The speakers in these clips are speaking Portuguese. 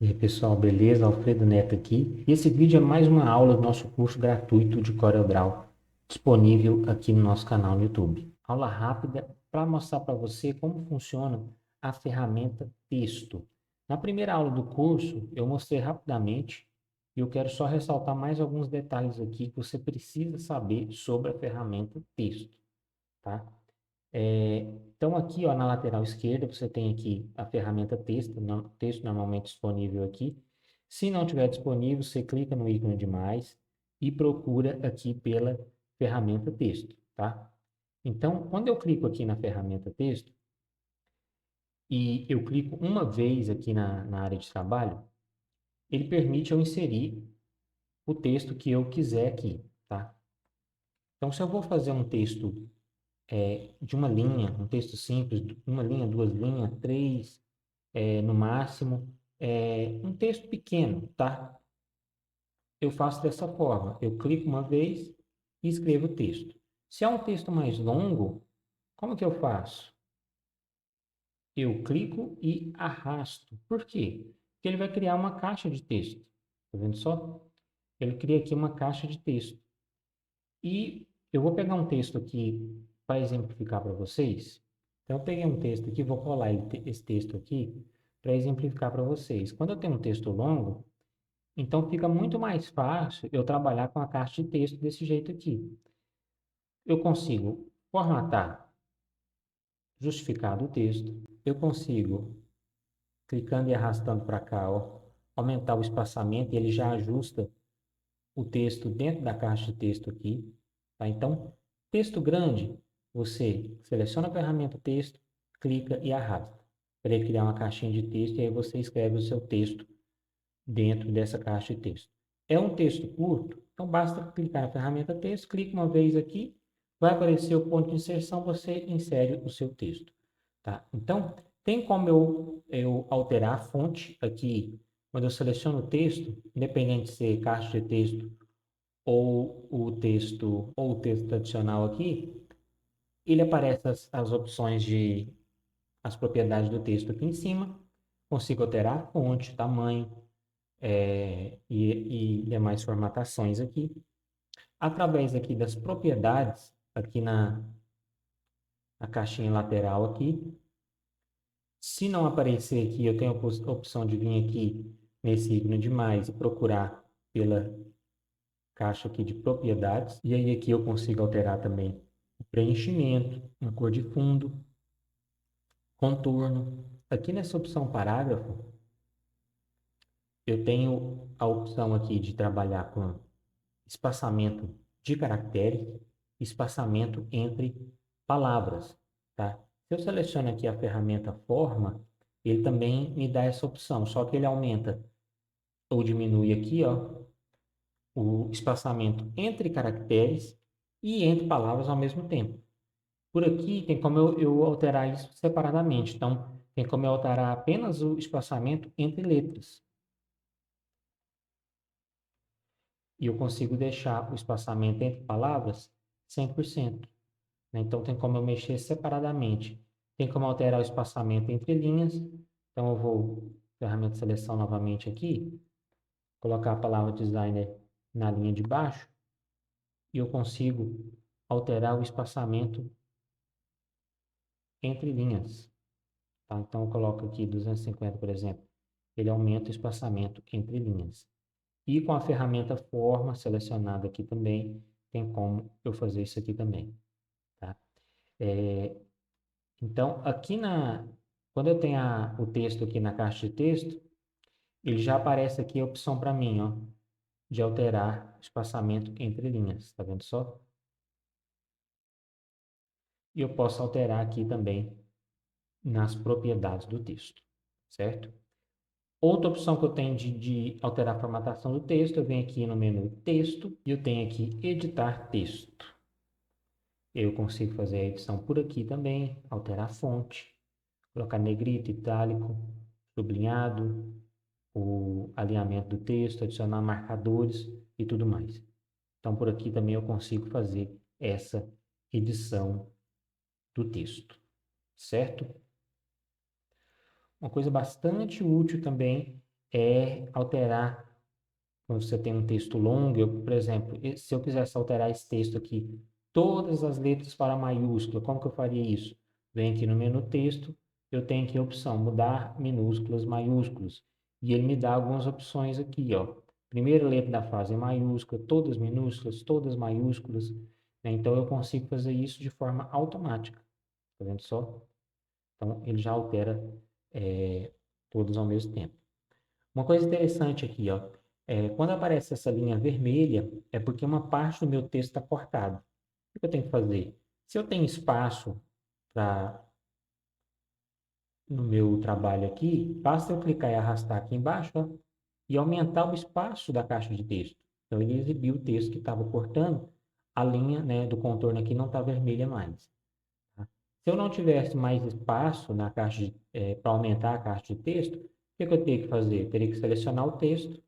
E aí, pessoal, beleza? Alfredo Neto aqui. Esse vídeo é mais uma aula do nosso curso gratuito de CorelDRAW, disponível aqui no nosso canal no YouTube. Aula rápida para mostrar para você como funciona a ferramenta texto. Na primeira aula do curso, eu mostrei rapidamente e eu quero só ressaltar mais alguns detalhes aqui que você precisa saber sobre a ferramenta texto, tá? Então, aqui, ó, na lateral esquerda, você tem aqui a ferramenta texto, texto normalmente disponível aqui. Se não tiver disponível, você clica no ícone de mais e procura aqui pela ferramenta texto, tá? Então, quando eu clico aqui na ferramenta texto e eu clico uma vez aqui na área de trabalho, ele permite eu inserir o texto que eu quiser aqui, tá? Então, se eu vou fazer um texto de uma linha, um texto simples, uma linha, duas linhas, três, no máximo, um texto pequeno, tá? Eu faço dessa forma, eu clico uma vez e escrevo o texto. Se é um texto mais longo, como que eu faço? Eu clico e arrasto. Por quê? Porque ele vai criar uma caixa de texto. Tá vendo só? Ele cria aqui uma caixa de texto. E eu vou pegar um texto aqui para exemplificar para vocês. Então, eu peguei um texto aqui, vou colar esse texto aqui para exemplificar para vocês. Quando eu tenho um texto longo, então fica muito mais fácil eu trabalhar com a caixa de texto desse jeito aqui. Eu consigo formatar, justificar o texto. Eu consigo, clicando e arrastando para cá, ó, aumentar o espaçamento e ele já ajusta o texto dentro da caixa de texto aqui, tá? Então, texto grande, você seleciona a ferramenta texto, clica e arrasta para ele criar uma caixinha de texto e aí você escreve o seu texto dentro dessa caixa de texto. É um texto curto, então basta clicar na ferramenta texto, clica uma vez aqui, vai aparecer o ponto de inserção, você insere o seu texto, tá? Então, tem como eu alterar a fonte aqui, quando eu seleciono o texto, independente de ser caixa de texto ou o texto tradicional aqui, ele aparece as opções as propriedades do texto aqui em cima, consigo alterar a fonte, tamanho, e demais formatações aqui. Através aqui das propriedades, aqui na caixinha lateral aqui, se não aparecer aqui, eu tenho a opção de vir aqui nesse ícone de mais e procurar pela caixa aqui de propriedades. E aí aqui eu consigo alterar também o preenchimento, a cor de fundo, contorno. Aqui nessa opção parágrafo, eu tenho a opção aqui de trabalhar com espaçamento de caracteres, espaçamento entre palavras, tá? Se eu seleciono aqui a ferramenta forma, ele também me dá essa opção, só que ele aumenta ou diminui aqui, ó, o espaçamento entre caracteres e entre palavras ao mesmo tempo. Por aqui tem como eu alterar isso separadamente. Então, tem como eu alterar apenas o espaçamento entre letras. E eu consigo deixar o espaçamento entre palavras 100%. Né? Então, tem como eu mexer separadamente. Tem como alterar o espaçamento entre linhas. Então, eu vou, ferramenta de seleção novamente aqui, colocar a palavra designer na linha de baixo e eu consigo alterar o espaçamento entre linhas. Tá? Então, eu coloco aqui 250, por exemplo. Ele aumenta o espaçamento entre linhas. E com a ferramenta forma selecionada aqui também, tem como eu fazer isso aqui também. Tá? Então, quando eu tenho o texto aqui na caixa de texto, ele já aparece aqui a opção para mim, ó, de alterar o espaçamento entre linhas. Tá vendo só? E eu posso alterar aqui também nas propriedades do texto, certo? Outra opção que eu tenho de alterar a formatação do texto, eu venho aqui no menu texto e eu tenho aqui editar texto. Eu consigo fazer a edição por aqui também, alterar a fonte, colocar negrito, itálico, sublinhado, o alinhamento do texto, adicionar marcadores e tudo mais. Então, por aqui também eu consigo fazer essa edição do texto, certo? Uma coisa bastante útil também é alterar quando você tem um texto longo. Eu, por exemplo, se eu quisesse alterar esse texto aqui, todas as letras para maiúscula, como que eu faria isso? Venho aqui no menu texto, eu tenho aqui a opção mudar minúsculas, maiúsculas. E ele me dá algumas opções aqui, ó. Primeira letra da frase em maiúscula, todas minúsculas, todas maiúsculas, né? Então eu consigo fazer isso de forma automática. Tá vendo só? Então ele já altera todos ao mesmo tempo. Uma coisa interessante aqui, ó, quando aparece essa linha vermelha, é porque uma parte do meu texto está cortada. O que eu tenho que fazer? Se eu tenho espaço no meu trabalho aqui, basta eu clicar e arrastar aqui embaixo, ó, e aumentar o espaço da caixa de texto. Então, ele exibiu o texto que estava cortando, a linha, né, do contorno aqui não está vermelha mais. Tá? Se eu não tivesse mais espaço na caixa para aumentar a caixa de texto, o que eu teria que fazer? Eu teria que selecionar o texto,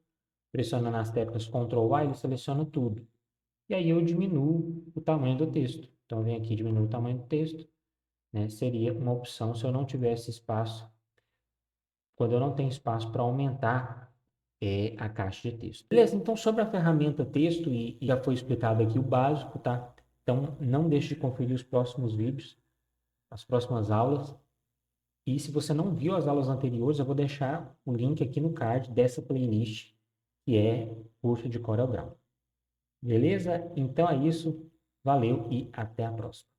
pressionando as teclas Ctrl A, ele seleciona tudo. E aí eu diminuo o tamanho do texto. Então, eu venho aqui diminuir o tamanho do texto, né? Seria uma opção se eu não tivesse espaço, quando eu não tenho espaço para aumentar a caixa de texto. Beleza, então sobre a ferramenta texto, e já foi explicado aqui o básico, tá? Então, não deixe de conferir os próximos vídeos, as próximas aulas. E se você não viu as aulas anteriores, eu vou deixar o link aqui no card dessa playlist, que é curso de CorelDRAW. Beleza? Então é isso. Valeu e até a próxima.